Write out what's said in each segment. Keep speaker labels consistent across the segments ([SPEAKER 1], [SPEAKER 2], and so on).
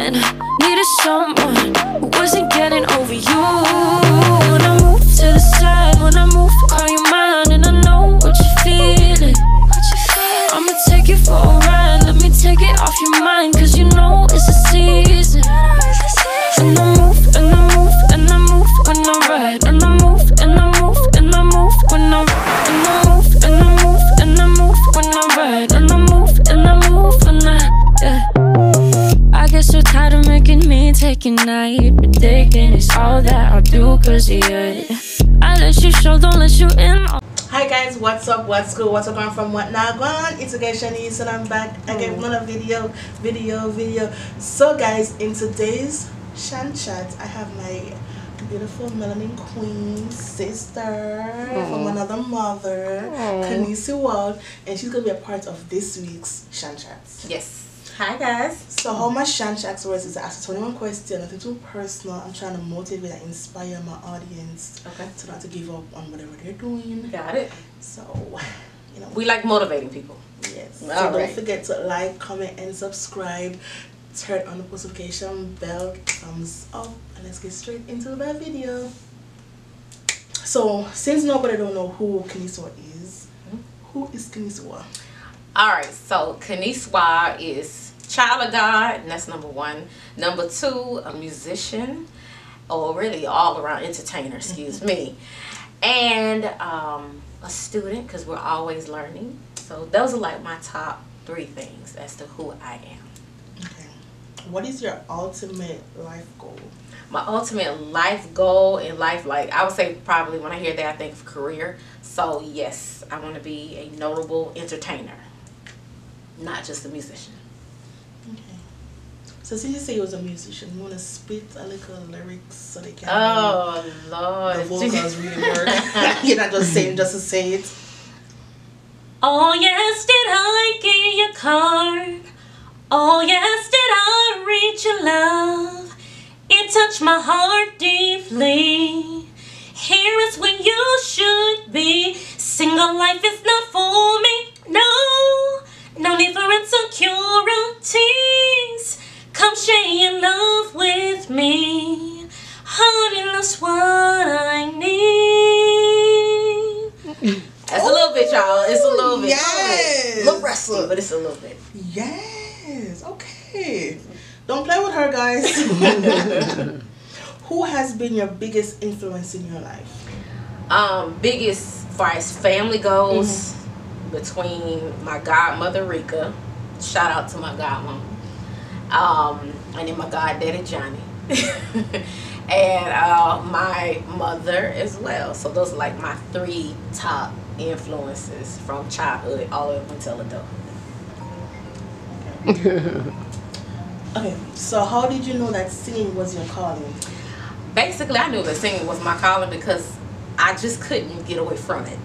[SPEAKER 1] and I needed someone who wasn't getting over you. When I move to the side, when I move, call you mine, and I know what you're feeling. I'ma take you for a ride, let me take it off your mind, cause you know it's a season. And I move, and I move, and I move when I ride, and I move, and I move, and I move when I ride, and I move, and I move, and I move when I ride, and I move, and I move when I get so tired of making me take a night, but taking is all that I'll do, cause yeah, I let you show, don't let you in.
[SPEAKER 2] Hi guys, what's up, what's good, what's up, I'm from What Now Gone. It's again Shanice and I'm back again with another video. So guys, in today's Shan chat, I have my beautiful melanin queen sister from another mother, KennySWA, and she's gonna be a part of this week's Shan chats.
[SPEAKER 3] Yes. Hi guys.
[SPEAKER 2] So how my Shan chats works is I ask 21 questions, nothing too personal. I'm trying to motivate and inspire my audience to not to give up on whatever they're doing.
[SPEAKER 3] Got it.
[SPEAKER 2] So, you know,
[SPEAKER 3] we like motivating people.
[SPEAKER 2] Yes. So don't forget to like, comment, and subscribe. Turn on the post notification bell, thumbs up, and let's get straight into the video. So, since nobody don't know who KennySWA is, who is KennySWA?
[SPEAKER 3] Alright, so KennySWA is child of God, and that's number one. Number two, a musician, or really all around entertainer, excuse me. And a student, because we're always learning. So those are like my top three things as to who I am.
[SPEAKER 2] Okay. What is your ultimate life goal?
[SPEAKER 3] My ultimate life goal in life, like I would say probably when I hear that I think of career. So yes, I want to be a notable entertainer, not just a musician.
[SPEAKER 2] Okay. So since you say you was a musician, you want to spit a little lyrics so they can
[SPEAKER 3] Lord,
[SPEAKER 2] the vocals really work. You're not just saying just to say it.
[SPEAKER 1] Oh yes, did I get your card? Oh yes, did I read your love? It touched my heart deeply. Here is where you should be. Single life is not for me. No need for insecurities. Come share your love with me. Honey, that's what I need.
[SPEAKER 3] That's a little bit, y'all. It's a little bit.
[SPEAKER 2] Yes.
[SPEAKER 3] A little rusty, but it's a little bit.
[SPEAKER 2] Yes. Okay. Don't play with her, guys. Who has been your biggest influence in your life?
[SPEAKER 3] Biggest, as far as family goes, between my godmother Rika, shout out to my godmom, and then my goddaddy Johnny, and my mother as well. So those are like my three top influences from childhood all the way up until adulthood.
[SPEAKER 2] Okay, so how did you know that singing was your calling?
[SPEAKER 3] Basically, I knew that singing was my calling because I just couldn't get away from it.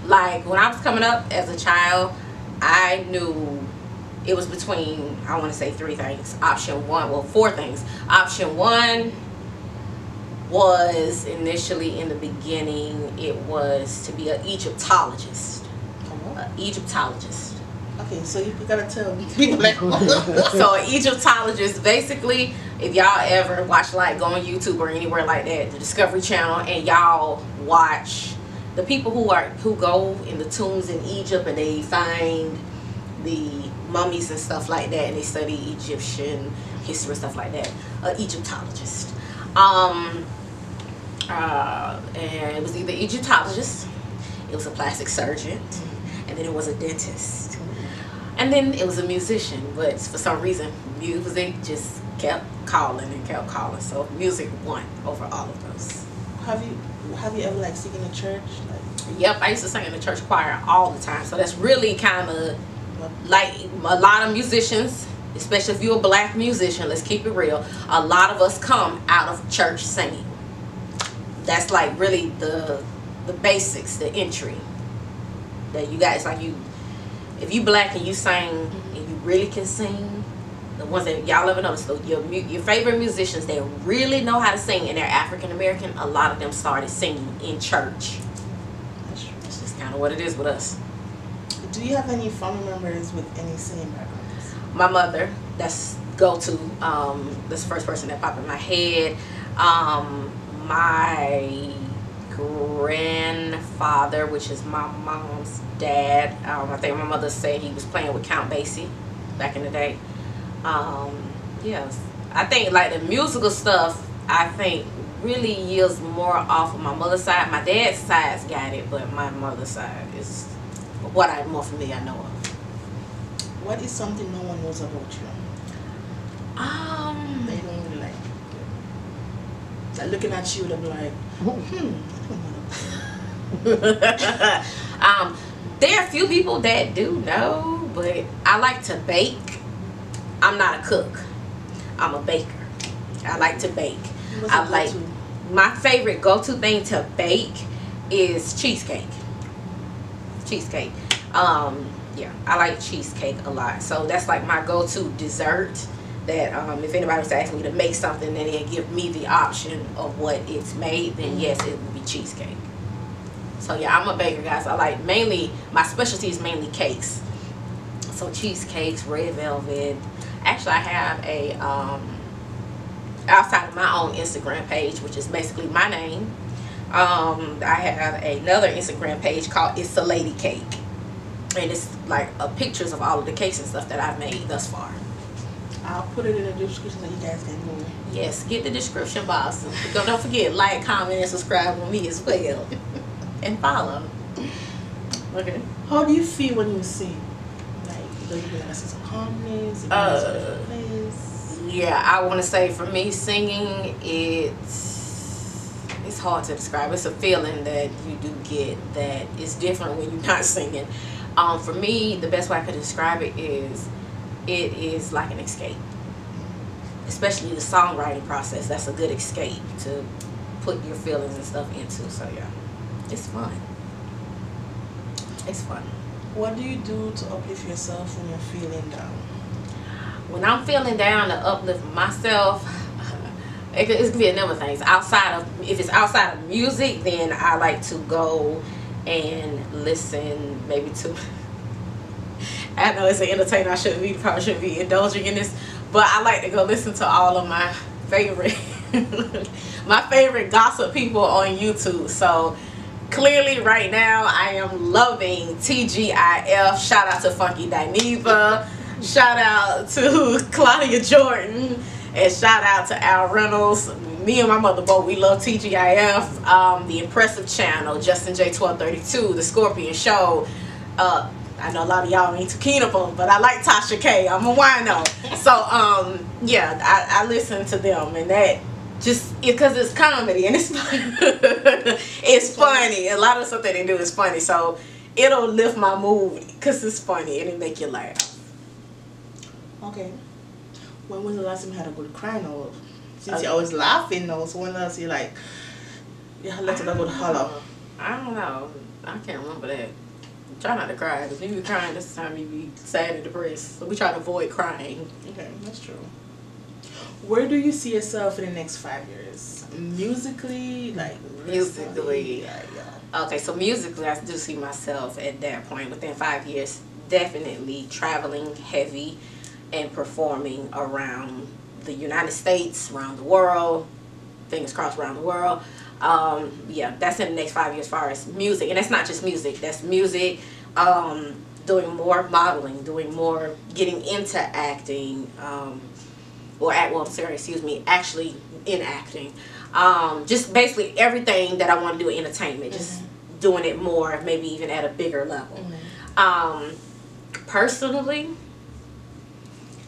[SPEAKER 3] Like when I was coming up as a child, I knew it was between, I want to say three things. Option one, well, four things. Option one was initially in the beginning, it was to be an Egyptologist. Egyptologist.
[SPEAKER 2] Okay, so you gotta tell people like
[SPEAKER 3] So an Egyptologist, basically, if y'all ever watch, like go on YouTube or anywhere like that, the Discovery Channel, and y'all watch the people who go in the tombs in Egypt and they find the mummies and stuff like that, and they study Egyptian history and stuff like that. An Egyptologist. And it was either Egyptologist, it was a plastic surgeon, and then it was a dentist. And then it was a musician, but for some reason, music just kept calling and kept calling. So music won over all of those.
[SPEAKER 2] Have you ever like sing in a church?
[SPEAKER 3] Yep, I used to sing in the church choir all the time. So that's really kind of like a lot of musicians, especially if you're a black musician, let's keep it real. A lot of us come out of church singing. That's like really the basics, the entry that you guys like. If you black and you sing and you really can sing, the ones that y'all ever noticed, your favorite musicians that really know how to sing and they're African American, a lot of them started singing in church. That's just kind of what it is with us.
[SPEAKER 2] Do you have any family members with any singing backgrounds?
[SPEAKER 3] My mother, that's go to. That's the first person that popped in my head. My grandfather, which is my mom's dad. I think my mother said he was playing with Count Basie back in the day. Yes, I think like the musical stuff, I think really yields more off of my mother's side. My dad's side's got it, but my mother's side is what I'm more familiar, I know of.
[SPEAKER 2] What is something no one knows about you? They don't really like. They're looking at you, they're like,
[SPEAKER 3] there are a few people that do know, but I like to bake. I'm not a cook. I'm a baker. I like to bake. I like, my favorite go-to thing to bake is cheesecake. Cheesecake. Yeah, I like cheesecake a lot. So that's like my go-to dessert. That if anybody was asking me to make something, then they give me the option of what it's made, then yes, it would be cheesecake. So yeah, I'm a baker, guys. I like mainly, my specialty is mainly cakes. So cheesecakes, red velvet. Actually, I have a outside of my own Instagram page, which is basically my name. I have another Instagram page called It's a Lady Cake, and it's like pictures of all of the cakes and stuff that I've made thus far.
[SPEAKER 2] I'll put it in the description so you guys can go.
[SPEAKER 3] Yes, get the description box. Don't forget, like, comment, and subscribe on me as well. And follow. Okay.
[SPEAKER 2] How do you feel when you sing? Like, do you feel like a sense of calmness?
[SPEAKER 3] Yeah, I want to say for me, singing, it's hard to describe. It's a feeling that you do get that is different when you're not singing. For me, the best way I could describe it is like an escape. Especially the songwriting process. That's a good escape to put your feelings and stuff into. So yeah, it's fun. It's fun.
[SPEAKER 2] What do you do to uplift yourself when you're feeling down?
[SPEAKER 3] When I'm feeling down, to uplift myself, it could be a number of things. If it's outside of music, then I like to go and listen maybe to, I know it's an entertainer, probably shouldn't be indulging in this, but I like to go listen to all of my favorite gossip people on YouTube. So clearly right now I am loving TGIF. Shout out to Funky Dineva. Shout out to Claudia Jordan. And shout out to Al Reynolds. Me and my mother both, we love TGIF. The Impressive Channel, Justin J 1232, The Scorpion Show. I know a lot of y'all ain't too keen up on, but I like Tasha K. I'm a wino. So yeah, I listen to them, and that just because it's comedy and it's funny. It's funny. A lot of stuff that they do is funny, so it'll lift my mood because it's funny and it make you laugh.
[SPEAKER 2] Okay. When was the last time you had a good cry now? Since you're always laughing now, so when last you like, you let it go to holler?
[SPEAKER 3] I don't know. I can't remember that. Try not to cry, because when you be crying, this time you be sad and depressed. So we try to avoid crying.
[SPEAKER 2] Okay, that's true. Where do you see yourself in the next 5 years? Musically, like
[SPEAKER 3] musically.
[SPEAKER 2] Yeah.
[SPEAKER 3] Okay, so musically, I do see myself at that point within 5 years, definitely traveling heavy and performing around the United States, around the world, fingers crossed, around the world. Yeah, that's in the next 5 years as far as music. And that's not just music, that's music, doing more modeling, doing more, getting into acting, actually in acting. Just basically everything that I want to do in entertainment, just doing it more, maybe even at a bigger level. Personally,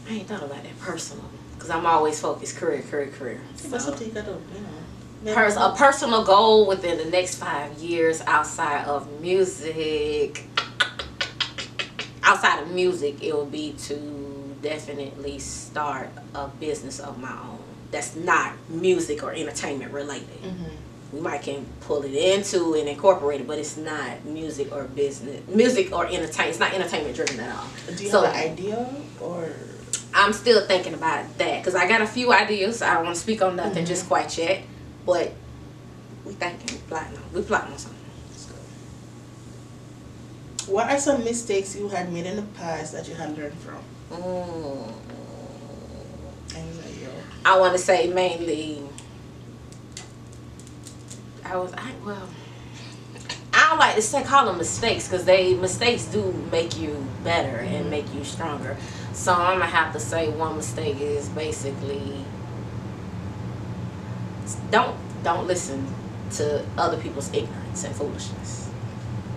[SPEAKER 3] I ain't thought about that personal, because I'm always focused career.
[SPEAKER 2] That's something you gotta,
[SPEAKER 3] a personal goal within the next 5 years outside of music, it would be to definitely start a business of my own that's not music or entertainment related. We might can pull it into and incorporate it, but it's not music or entertainment. It's not entertainment driven at all.
[SPEAKER 2] Do you have an idea, or?
[SPEAKER 3] I'm still thinking about that, because I got a few ideas. I don't want to speak on nothing just quite yet, but we thinking, we plotting on something.
[SPEAKER 2] What are some mistakes you had made in the past that you had learned from?
[SPEAKER 3] I want to say mainly, I don't like to say call them mistakes, because mistakes do make you better and make you stronger. So I'm gonna have to say one mistake is basically don't listen to other people's ignorance and foolishness.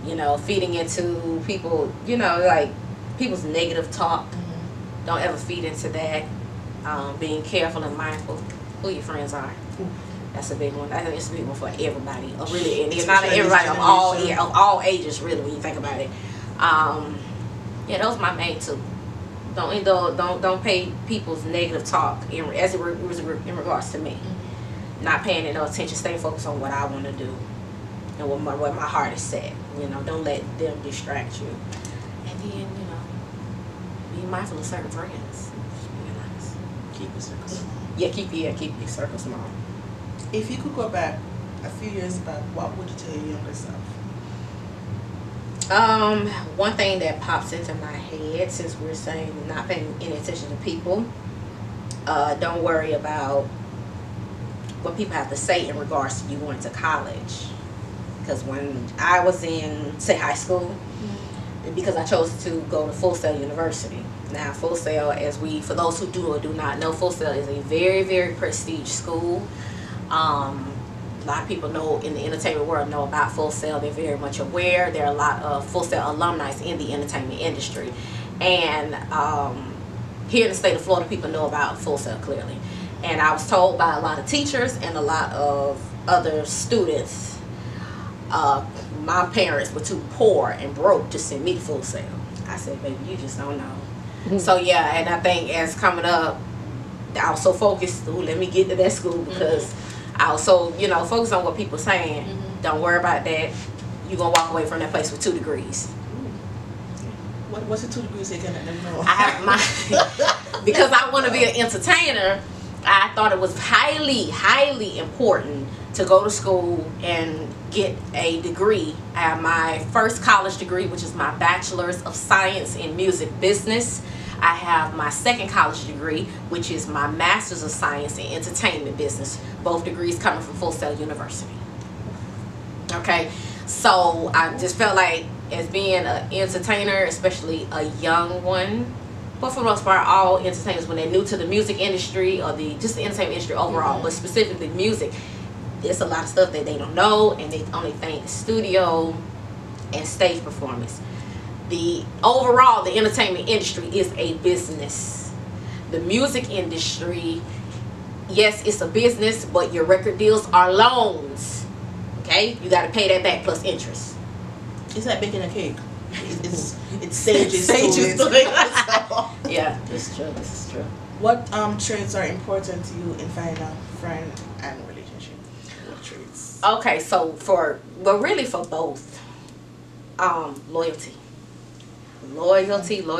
[SPEAKER 3] You know, feeding into people, you know, like people's negative talk. Don't ever feed into that. Being careful and mindful who your friends are. That's a big one. I think it's a big one for everybody. Really, and it's not everybody of all ages, really, when you think about it. Yeah, those are my main two. Don't pay people's negative talk in regards to me. Not paying no attention. Stay focused on what I want to do and what my heart is set. You know, don't let them distract you. And then, you know, be mindful of certain friends.
[SPEAKER 2] Keep your circle small.
[SPEAKER 3] Yeah, keep your circle small.
[SPEAKER 2] If you could go back a few years back, what would you tell your younger self?
[SPEAKER 3] One thing that pops into my head, since we're saying not paying any attention to people, don't worry about what people have to say in regards to you going to college. Because when I was in, say, high school, because I chose to go to Full Sail University. Now, Full Sail, for those who do or do not know, Full Sail is a very, very prestigious school. A lot of people know in the entertainment world know about Full Sail. They're very much aware. There are a lot of Full Sail alumni in the entertainment industry. And here in the state of Florida, people know about Full Sail clearly. And I was told by a lot of teachers and a lot of other students, my parents were too poor and broke to send me to Full Sail. I said, baby, you just don't know. So yeah, and I think as coming up, I was so focused, let me get to that school, because I was so, you know, focused on what people saying. Don't worry about that. You're going to walk away from that place with 2 degrees.
[SPEAKER 2] What's the 2 degrees again? I don't know.
[SPEAKER 3] I have because I want to be an entertainer, I thought it was highly, highly important to go to school and get a degree. I have my first college degree, which is my Bachelor's of Science in Music Business. I have my second college degree, which is my Master's of Science in Entertainment Business. Both degrees coming from Full Sail University. Okay, so I just felt like as being an entertainer, especially a young one, but for the most part, all entertainers, when they're new to the music industry or just the entertainment industry overall, but specifically music, there's a lot of stuff that they don't know, and they only think studio and stage performance. Overall, the entertainment industry is a business. The music industry, yes, it's a business, but your record deals are loans. Okay, you got to pay that back plus interest.
[SPEAKER 2] It's like baking a cake. It's stages.
[SPEAKER 3] Yeah, this is true. This is true.
[SPEAKER 2] What traits are important to you in finding a friend and relationship? What traits?
[SPEAKER 3] Okay, so really for both, loyalty. Loyalty.
[SPEAKER 2] I'm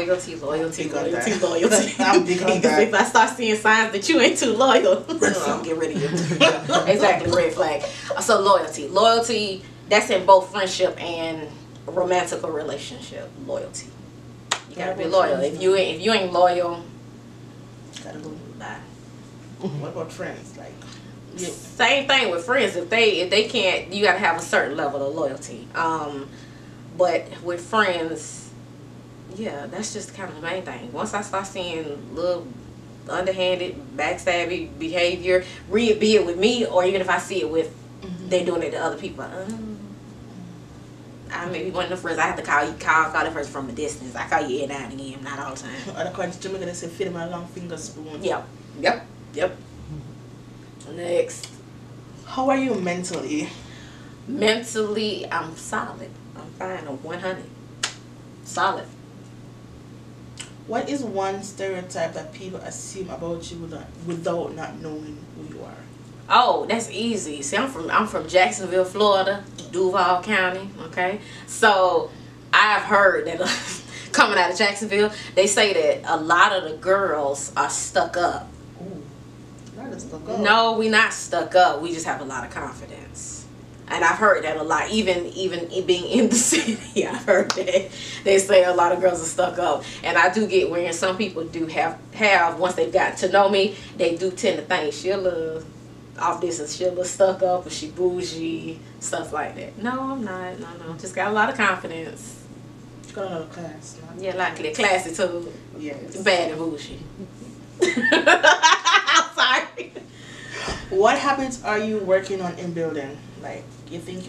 [SPEAKER 2] big on that.
[SPEAKER 3] If I start seeing signs that you ain't too loyal, I'll get rid of you. Exactly, red flag. So loyalty, that's in both friendship and romantic relationship. Loyalty. You gotta be loyal. If you ain't loyal,
[SPEAKER 2] gotta go.
[SPEAKER 3] Bye.
[SPEAKER 2] What about friends? Like,
[SPEAKER 3] same thing with friends. If they can't, you gotta have a certain level of loyalty. But with friends, yeah, that's just kind of the main thing. Once I start seeing little underhanded, backstabby behavior, be it with me, or even if I see it with they're doing it to other people, I may be one of the friends. I have to call the person from a distance. I call you in and out again, not all the time.
[SPEAKER 2] Other countries, Jamaica, they say feed them a long finger spoon.
[SPEAKER 3] Yep. Next.
[SPEAKER 2] How are you mentally?
[SPEAKER 3] Mentally, I'm solid. I'm fine. I'm 100. Solid.
[SPEAKER 2] What is one stereotype that people assume about you without not knowing who you are?
[SPEAKER 3] Oh, that's easy. See, I'm from Jacksonville, Florida, Duval County. Okay, so I've heard that coming out of Jacksonville, they say that a lot of the girls are stuck up.
[SPEAKER 2] Ooh, not stuck up.
[SPEAKER 3] No, we not stuck up. We just have a lot of confidence. And I've heard that a lot, even being in the city. I've heard that they say a lot of girls are stuck up, and I do get where some people do have once they've gotten to know me, they do tend to think she a little off this and she a little stuck up or she bougie, stuff like that. No, I'm not. No, just got a lot of confidence.
[SPEAKER 2] You got another class. No?
[SPEAKER 3] Yeah, like classy too.
[SPEAKER 2] Yes.
[SPEAKER 3] Bad and bougie. I'm sorry.
[SPEAKER 2] What habits are you working on in building? Like,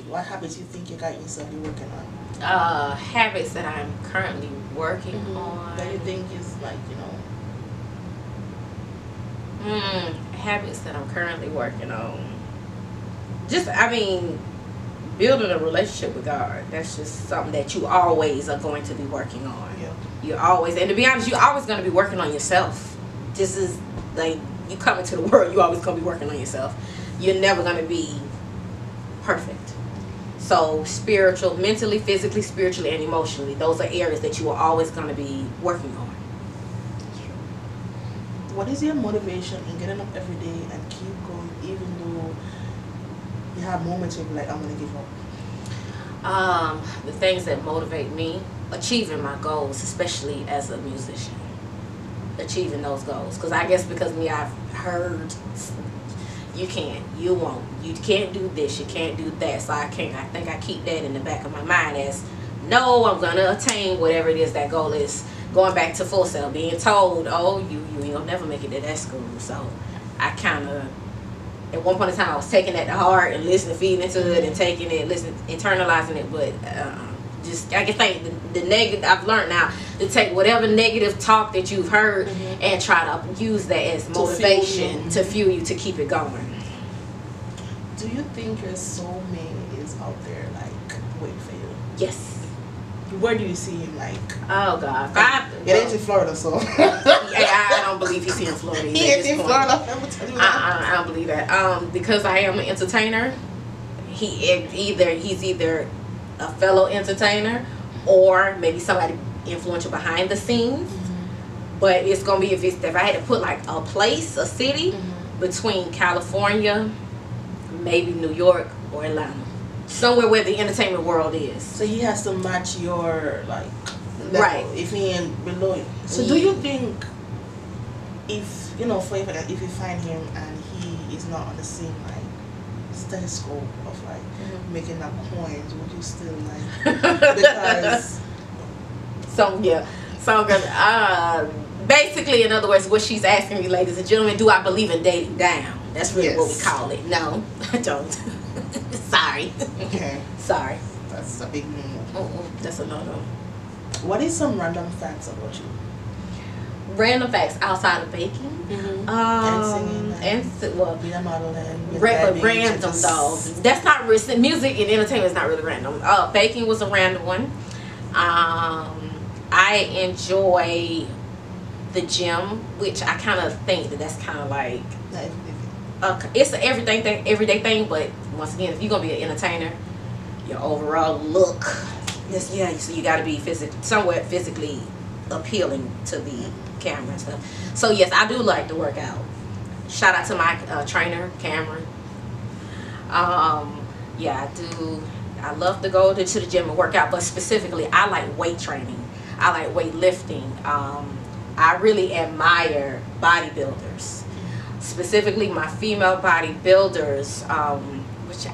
[SPEAKER 2] what habits you think you got yourself working on?
[SPEAKER 3] Habits that I'm currently working on.
[SPEAKER 2] That you think is like, you know.
[SPEAKER 3] Habits that I'm currently working on. Just, I mean, building a relationship with God. That's just something that you always are going to be working on.
[SPEAKER 2] Yeah.
[SPEAKER 3] You're always, and to be honest, you're always going to be working on yourself. This is like, you come into the world, you're always going to be working on yourself. You're never going to be perfect. So spiritual, mentally, physically, spiritually, and emotionally, those are areas that you are always going to be working on.
[SPEAKER 2] What is your motivation in getting up every day and keep going, even though you have moments where you're like, I'm going to give up?
[SPEAKER 3] The things that motivate me, achieving my goals, especially as a musician. Achieving those goals. Because I guess because me, I've heard you can't, you won't, you can't do this, you can't do that. So I think I keep that in the back of my mind as, no, I'm going to attain whatever it is that goal is. Going back to Full Sail, being told, oh, you ain't gonna never make it to that school. So I kind of, at one point in time, I was taking that to heart and listening, feeding into it, and taking it, listening, internalizing it. But just, I can think the negative, I've learned now to take whatever negative talk that you've heard and try to use that as motivation to fuel you to keep it going.
[SPEAKER 2] Do you think your soulmate is out there, like, waiting for you?
[SPEAKER 3] Yes.
[SPEAKER 2] Where do you see him, like?
[SPEAKER 3] Oh God,
[SPEAKER 2] it ain't in Florida, so.
[SPEAKER 3] I don't believe he's here in Florida.
[SPEAKER 2] He is in Florida.
[SPEAKER 3] I don't believe that. Because I am an entertainer, he's either a fellow entertainer or maybe somebody influential behind the scenes. But it's gonna be if I had to put like a place, a city between California, maybe New York or Atlanta. Somewhere where the entertainment world is.
[SPEAKER 2] So he has to match your, like, level,
[SPEAKER 3] right?
[SPEAKER 2] If he ain't below you. So do you think, if you know, if you find him and he is not on the same like stethoscope of like making up coins, would you still like? Because
[SPEAKER 3] basically, in other words, what she's asking me, ladies and gentlemen, do I believe in dating down? That's really what we call it. No, I don't. Sorry.
[SPEAKER 2] Okay.
[SPEAKER 3] Sorry.
[SPEAKER 2] That's a big no.
[SPEAKER 3] That's a no-no.
[SPEAKER 2] What is some random facts about you?
[SPEAKER 3] Random facts outside of baking,
[SPEAKER 2] and singing,
[SPEAKER 3] and
[SPEAKER 2] being a model, and
[SPEAKER 3] random though. That's not really, music and entertainment is not really random. Baking was a random one. I enjoy the gym, which I kind of think that's kind of like. It's an everyday thing, but once again, if you're gonna be an entertainer, your overall look, so you got to be somewhat physically appealing to the camera and stuff. So yes, I do like to work out. Shout out to my trainer, Cameron. Yeah, I do. I love to go to the gym and work out, but specifically, I like weight training. I like weightlifting. I really admire bodybuilders. Specifically my female bodybuilders, what's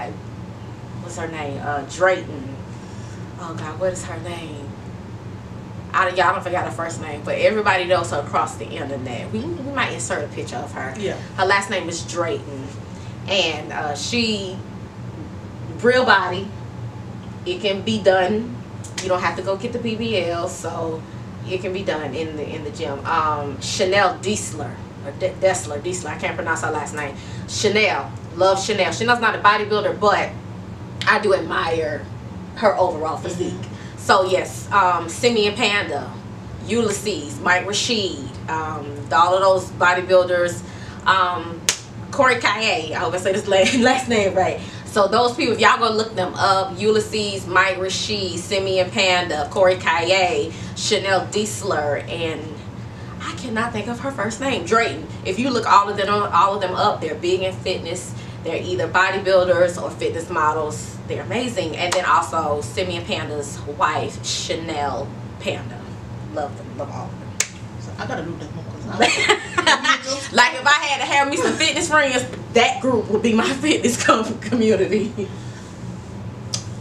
[SPEAKER 3] her name? Drayton. Oh God, what is her name? Y'all don't forget her first name, but everybody knows her across the internet. We might insert a picture of her.
[SPEAKER 2] Yeah.
[SPEAKER 3] Her last name is Drayton, and she real body. It can be done. You don't have to go get the BBL, so it can be done in the gym. Chanel Diesler. Or Diesler, I can't pronounce her last name. Chanel, love Chanel. Chanel's not a bodybuilder, but I do admire her overall physique. So yes, Simeon Panda, Ulysses, Mike Rashid, all of those bodybuilders, Corey Kaye, I hope I say this last name right. So those people, if y'all go look them up, Ulysses, Mike Rashid, Simeon Panda, Corey Kaye, Chanel Diesler, and I cannot think of her first name, Drayton. If you look all of them up, they're big in fitness. They're either bodybuilders or fitness models. They're amazing. And then also Simeon Panda's wife, Chanel Panda. Love them, love all of them.
[SPEAKER 2] So I gotta look them up because
[SPEAKER 3] like if I had to have me some fitness friends, that group would be my fitness community.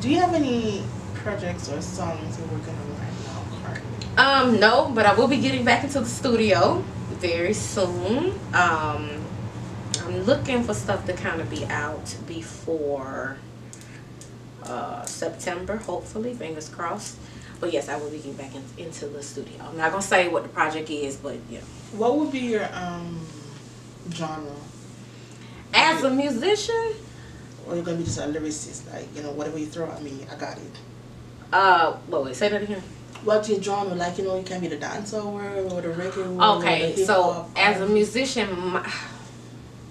[SPEAKER 2] Do you have any projects or songs you're working on right now currently?
[SPEAKER 3] No, but I will be getting back into the studio very soon. I'm looking for stuff to kind of be out before September, hopefully, fingers crossed. But yes, I will be getting back into the studio. I'm not gonna say what the project is, but yeah.
[SPEAKER 2] What would be your genre?
[SPEAKER 3] As a musician,
[SPEAKER 2] or you're gonna be just a lyricist, like, you know, whatever you throw at me, I got it.
[SPEAKER 3] wait, say that again.
[SPEAKER 2] What's your genre? Like, you know, you can be the dancehall world or the reggae world.
[SPEAKER 3] Okay, so as a musician,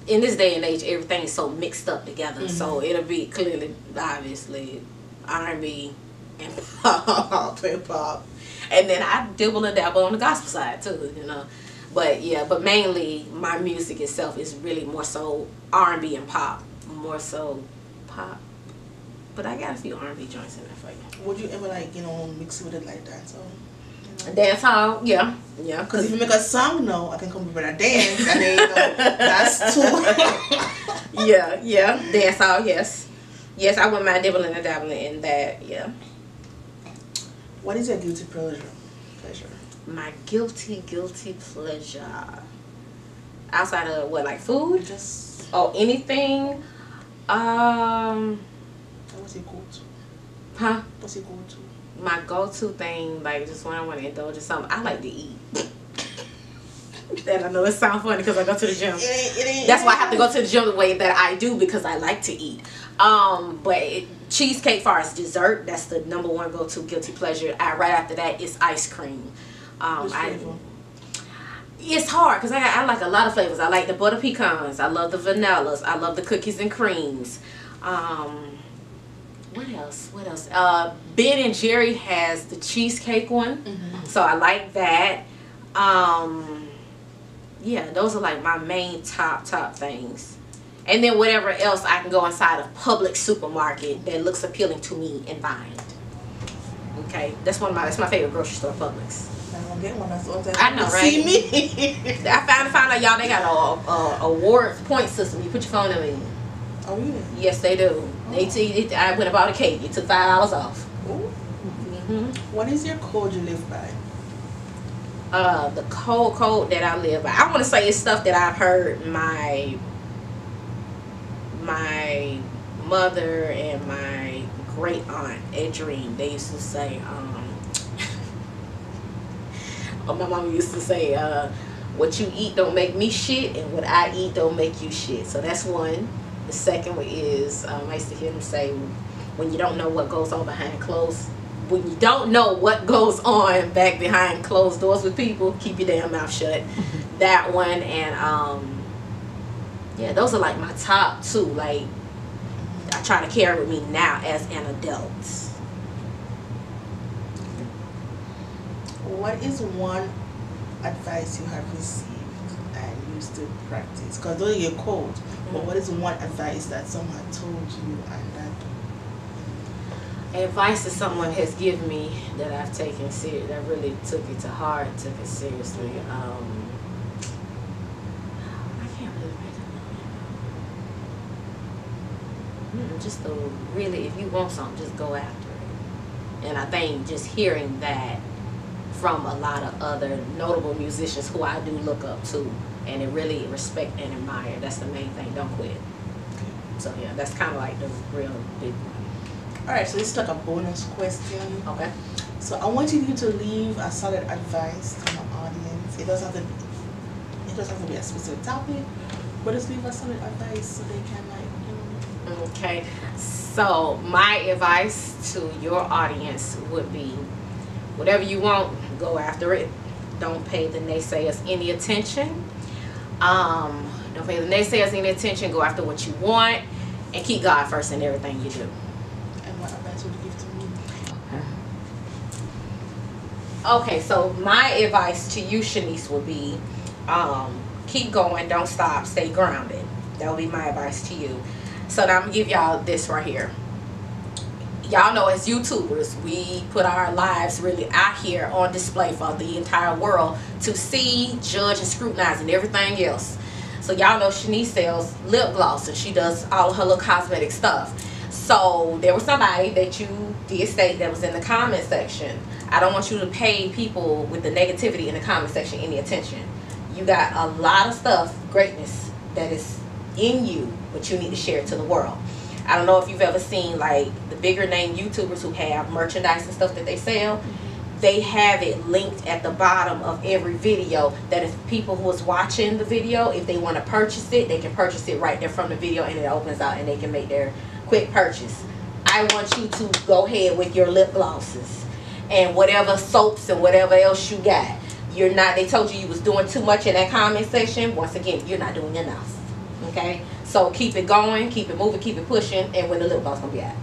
[SPEAKER 3] in this day and age, everything is so mixed up together. So it'll be clearly, obviously, R&B and pop, hip hop, and then I dibble and dabble on the gospel side too, you know. But yeah, but mainly my music itself is really more so R&B and pop, more so pop. But I got a few R&B joints in there for you.
[SPEAKER 2] Would you ever, like, you know, mix it with it like dancehall? You know?
[SPEAKER 3] Dancehall, yeah, yeah.
[SPEAKER 2] Because if you make a song, no, I can come up with a dance, and then, you know, that's too.
[SPEAKER 3] yeah, dancehall, yes. Yes, I wouldn't mind dibbling and dabbling in that, yeah.
[SPEAKER 2] What is your guilty pleasure?
[SPEAKER 3] My guilty pleasure. Outside of what, like food?
[SPEAKER 2] Just.
[SPEAKER 3] Oh, anything.
[SPEAKER 2] What's your go-to?
[SPEAKER 3] Huh?
[SPEAKER 2] What's your go-to?
[SPEAKER 3] My go-to thing, like just when I want to indulge in something, I like to eat. And I know it sounds funny because I go to the gym. That's why I have to go to the gym the way that I do, because I like to eat. But cheesecake far as dessert, that's the #1 go-to guilty pleasure. Right after that is ice cream. It's hard because I like a lot of flavors. I like the butter pecans. I love the vanillas. I love the cookies and creams. What else? Ben and Jerry has the cheesecake one, so I like that. Yeah, those are like my main top things. And then whatever else I can go inside of Publix supermarket that looks appealing to me and find. Okay, that's my favorite grocery store, Publix.
[SPEAKER 2] I'm gonna get one. That's what
[SPEAKER 3] I know, right?
[SPEAKER 2] See me.
[SPEAKER 3] I found out y'all, they got a award point system. You put your phone in.
[SPEAKER 2] Oh really?
[SPEAKER 3] Yes, they do. I went and bought a cake. It took $5 off.
[SPEAKER 2] What is your code you live by?
[SPEAKER 3] The code that I live by, I want to say it's stuff that I've heard my mother and my great aunt Adrienne, they used to say, my mom used to say, what you eat don't make me shit, and what I eat don't make you shit. So that's one. The second one is, I used to hear them say, when you don't know what goes on behind closed, when you don't know what goes on back behind closed doors with people, keep your damn mouth shut. That one. And yeah, those are like my top 2. Like, I try to carry with me now as an adult.
[SPEAKER 2] What is one advice you have received and you still practice? Because those are your codes. But what is one advice that someone told you and that?
[SPEAKER 3] Advice that someone has given me that I've taken serious, that really took it to heart, took it seriously. I can't really make it. Just really, if you want something, just go after it. And I think just hearing that from a lot of other notable musicians who I do look up to and really respect and admire, that's the main thing. Don't quit. So yeah, that's kind of like the real big one.
[SPEAKER 2] Alright, so this is like a bonus question.
[SPEAKER 3] Okay.
[SPEAKER 2] So I want you to leave a solid advice to my audience. It doesn't have to be a specific topic, but just leave a solid advice so they can, like, you know.
[SPEAKER 3] Okay. So my advice to your audience would be, whatever you want, go after it. Don't pay the naysayers any attention. Don't pay the naysayers any attention. Go after what you want, and keep God first in everything you do.
[SPEAKER 2] And what advice would you give to me?
[SPEAKER 3] Okay, so my advice to you, Shanice, would be, keep going, don't stop, stay grounded. That would be my advice to you. So now I'm gonna give y'all this right here. Y'all know as YouTubers, we put our lives really out here on display for the entire world to see, judge, and scrutinize and everything else. So y'all know Shanice sells lip gloss and she does all of her little cosmetic stuff. So there was somebody that you did state that was in the comment section. I don't want you to pay people with the negativity in the comment section any attention. You got a lot of stuff, greatness that is in you, but you need to share it to the world. I don't know if you've ever seen like the bigger name YouTubers who have merchandise and stuff that they sell. They have it linked at the bottom of every video that if people who is watching the video, if they want to purchase it, they can purchase it right there from the video and it opens out and they can make their quick purchase. I want you to go ahead with your lip glosses and whatever soaps and whatever else you got. You're not, they told you was doing too much in that comment section. Once again, you're not doing enough. Okay? So keep it going, keep it moving, keep it pushing, and when the lip gloss gonna be out.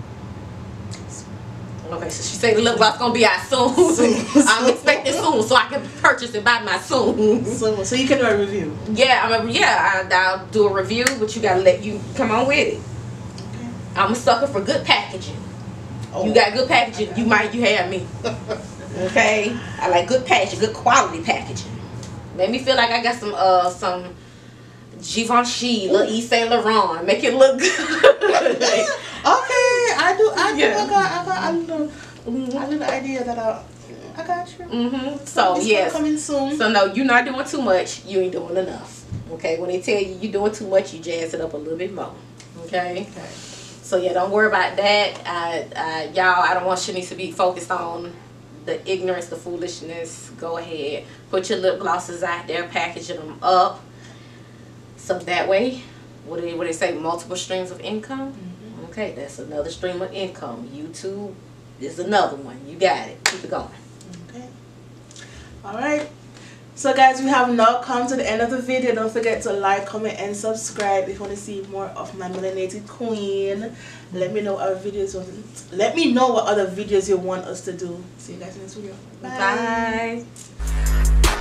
[SPEAKER 3] Okay, so she said the lip gloss gonna be out soon. I'm expecting soon, so I can purchase it by my soon.
[SPEAKER 2] So you can do a review.
[SPEAKER 3] Yeah, I'll do a review, but you gotta let you come on with it. Okay. I'm a sucker for good packaging. Oh. You got good packaging, okay. You have me. Okay, I like good packaging, good quality packaging. Made me feel like I got some Givenchy, little Yves Saint Laurent, make it look good.
[SPEAKER 2] Okay, I got a little idea that I got you.
[SPEAKER 3] So yes,
[SPEAKER 2] coming soon.
[SPEAKER 3] So no, you're not doing too much. You ain't doing enough. Okay, when they tell you you're doing too much, you jazz it up a little bit more. Okay. So yeah, don't worry about that. Y'all, I don't want Shanice to be focused on the ignorance, the foolishness. Go ahead, put your lip glosses out there, packaging them up. So that way, what do they say? Multiple streams of income. Okay, that's another stream of income. YouTube is another one. You got it. Keep it going.
[SPEAKER 2] Okay. All right. So guys, we have now come to the end of the video. Don't forget to like, comment, and subscribe if you want to see more of my melanated queen. Let me know our videos. Let me know what other videos you want us to do. See you guys in this video. Bye.
[SPEAKER 3] Bye.